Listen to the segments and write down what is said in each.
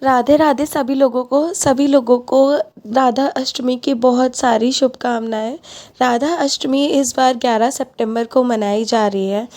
राधे राधे सभी लोगों को राधा अष्टमी की बहुत सारी शुभकामनाएं। राधा अष्टमी इस बार 11 सितंबर को मनाई जा रही है।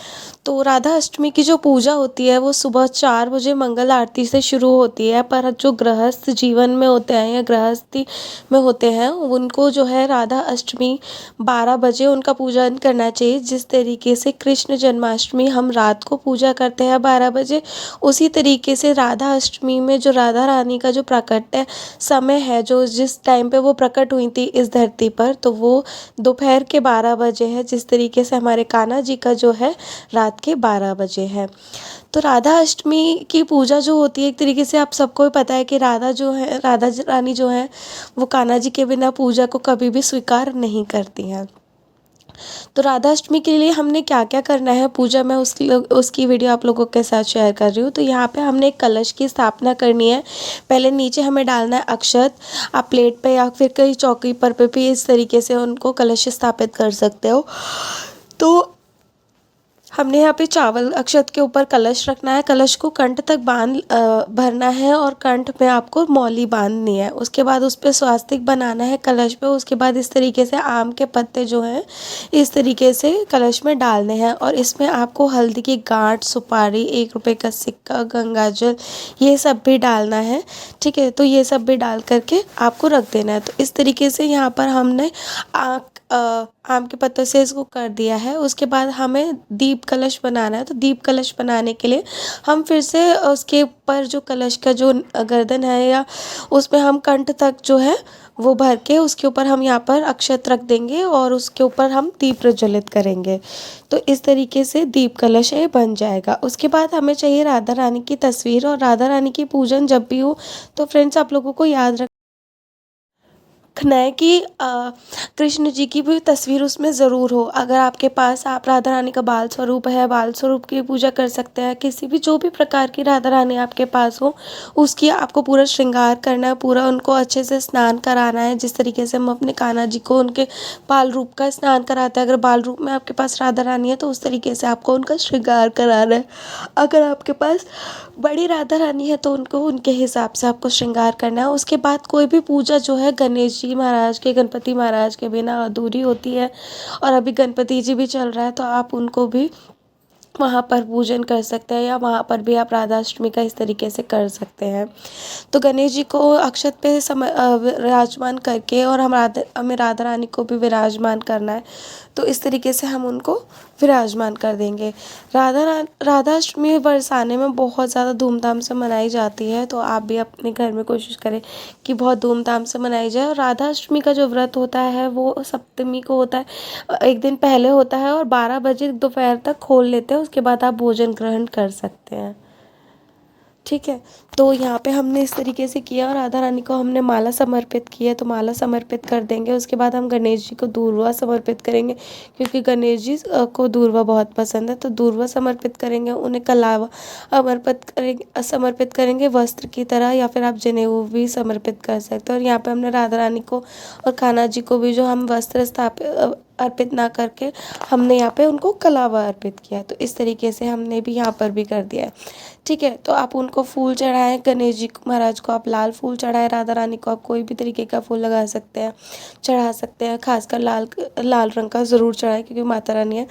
तो राधा अष्टमी की जो पूजा होती है वो सुबह 4 बजे मंगल आरती से शुरू होती है। पर जो गृहस्थ जीवन में होते हैं या गृहस्थी में होते हैं उनको जो है राधा अष्टमी 12 बजे उनका पूजन करना चाहिए। जिस तरीके से कृष्ण जन्माष्टमी हम रात को पूजा करते हैं 12 बजे, उसी तरीके से राधा अष्टमी में जो राधा रानी का जो प्राकट्य समय है, जो जिस टाइम पे वो प्रकट हुई थी इस धरती पर, तो वो दोपहर के 12 बजे है। जिस तरीके से हमारे कान्हा जी का जो है रात के 12 बजे है। तो राधा अष्टमी की पूजा जो होती है, एक तरीके से आप सबको ही पता है कि राधा रानी जो है वो कान्हा जी के बिना पूजा को कभी भी स्वीकार नहीं करती हैं। तो राधा अष्टमी के लिए हमने क्या क्या करना है पूजा में, उसकी वीडियो आप लोगों के साथ शेयर कर रही हूँ। तो यहाँ पे हमने एक कलश की स्थापना करनी है। पहले नीचे हमें डालना है अक्षत। आप प्लेट पे या फिर कहीं चौकी पर पे भी इस तरीके से उनको कलश स्थापित कर सकते हो। तो हमने यहाँ पे चावल अक्षत के ऊपर कलश रखना है। कलश को कंठ तक भरना है और कंठ में आपको मौली बांधनी है। उसके बाद उस पर स्वास्तिक बनाना है कलश पे। उसके बाद इस तरीके से आम के पत्ते जो हैं इस तरीके से कलश में डालने हैं और इसमें आपको हल्दी की गांठ, सुपारी, 1 रुपये का सिक्का, गंगाजल, ये सब भी डालना है। ठीक है, तो ये सब भी डाल करके आपको रख देना है। तो इस तरीके से यहाँ पर हमने आम के पत्तों से इसको कर दिया है। उसके बाद हमें दीप कलश बनाना है। तो दीप कलश बनाने के लिए हम फिर से उसके ऊपर जो कलश का जो गर्दन है या उसमें हम कंठ तक जो है वो भर के उसके ऊपर हम यहाँ पर अक्षत रख देंगे और उसके ऊपर हम दीप प्रज्वलित करेंगे। तो इस तरीके से दीप कलश ये बन जाएगा। उसके बाद हमें चाहिए राधा रानी की तस्वीर। और राधा रानी की पूजन जब भी हो तो फ्रेंड्स आप लोगों को याद रखना है कि कृष्ण जी की भी तस्वीर उसमें ज़रूर हो। अगर आपके पास आप राधा रानी का बाल स्वरूप है, बाल स्वरूप की पूजा कर सकते हैं। किसी भी जो भी प्रकार की राधा रानी आपके पास हो उसकी आपको पूरा श्रृंगार करना है, पूरा उनको अच्छे से स्नान कराना है। जिस तरीके से हम अपने कान्हा जी को उनके बाल रूप का स्नान कराते हैं, अगर बाल रूप में आपके पास राधा रानी है तो उस तरीके से आपको उनका श्रृंगार कराना है। अगर आपके पास बड़ी राधा रानी है तो उनको उनके हिसाब से आपको श्रृंगार करना है। उसके बाद कोई भी पूजा जो है गणेश जी महाराज के, गणपति महाराज के बिना अधूरी होती है। और अभी गणपति जी भी चल रहा है तो आप उनको भी वहाँ पर पूजन कर सकते हैं या वहाँ पर भी आप राधा अष्टमी का इस तरीके से कर सकते हैं। तो गणेश जी को अक्षत पे विराजमान करके और हमें राधा रानी को भी विराजमान करना है। तो इस तरीके से हम उनको विराजमान कर देंगे। राधा अष्टमी बरसाने में बहुत ज़्यादा धूमधाम से मनाई जाती है। तो आप भी अपने घर में कोशिश करें कि बहुत धूमधाम से मनाई जाए। और राधा अष्टमी का जो व्रत होता है वो सप्तमी को होता है, एक दिन पहले होता है और 12 बजे दोपहर तक खोल लेते हैं। उसके बाद आप भोजन ग्रहण कर सकते हैं। ठीक है, तो यहाँ पे हमने इस तरीके से किया और राधा रानी को हमने माला समर्पित की है तो माला समर्पित कर देंगे। उसके बाद हम गणेश जी को दूर्वा समर्पित करेंगे क्योंकि गणेश जी को दूर्वा बहुत पसंद है। तो दूर्वा समर्पित करेंगे, उन्हें कलावा समर्पित करेंगे वस्त्र की तरह, या फिर आप जनेऊ भी समर्पित कर सकते हो। और यहाँ पे हमने राधा रानी को और कान्हा जी को भी जो हम वस्त्र अर्पित ना करके हमने यहाँ पे उनको कलावा अर्पित किया है। तो इस तरीके से हमने भी यहाँ पर भी कर दिया है। ठीक है, तो आप उनको फूल चढ़ाएं। गणेश जी महाराज को आप लाल फूल चढ़ाएं, राधा रानी को आप कोई भी तरीके का फूल लगा सकते हैं, चढ़ा सकते हैं। खासकर लाल रंग का ज़रूर चढ़ाएं क्योंकि माता रानी है।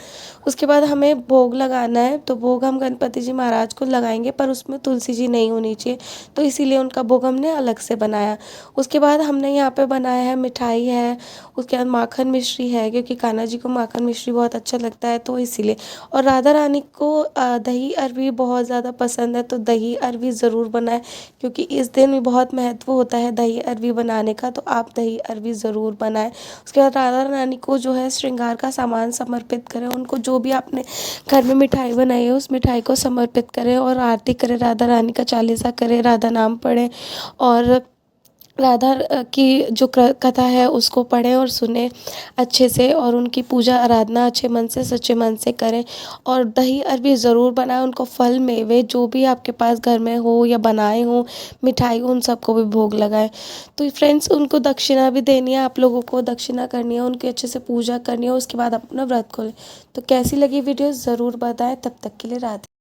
उसके बाद हमें भोग लगाना है। तो भोग हम गणपति जी महाराज को लगाएंगे पर उसमें तुलसी जी नहीं होनी चाहिए, तो इसीलिए उनका भोग हमने अलग से बनाया। उसके बाद हमने यहाँ पे बनाया है मिठाई है, उसके बाद माखन मिश्री है क्योंकि कान्हा जी को माखन मिश्री बहुत अच्छा लगता है तो इसीलिए। और राधा रानी को दही अरवी बहुत ज़्यादा पसंद है तो दही अरवी ज़रूर बनाएं क्योंकि इस दिन भी बहुत महत्व होता है दही अरवी बनाने का। तो आप दही अरवी ज़रूर बनाएं। उसके बाद राधा रानी को जो है श्रृंगार का सामान समर्पित करें। उनको जो भी आपने घर में मिठाई बनाई है उस मिठाई को समर्पित करें और आरती करें, राधा रानी का चालीसा करें, राधा नाम पढ़ें और राधा की जो कथा है उसको पढ़ें और सुने अच्छे से और उनकी पूजा आराधना अच्छे मन से सच्चे मन से करें। और दही अरवी ज़रूर बनाएं। उनको फल मेवे जो भी आपके पास घर में हो या बनाए हो, मिठाई उन सबको भी भोग लगाएं। तो फ्रेंड्स उनको दक्षिणा भी देनी है, आप लोगों को दक्षिणा करनी है, उनकी अच्छे से पूजा करनी है। उसके बाद अपना व्रत खोलें। तो कैसी लगी वीडियो ज़रूर बताएं। तब तक के लिए राधे।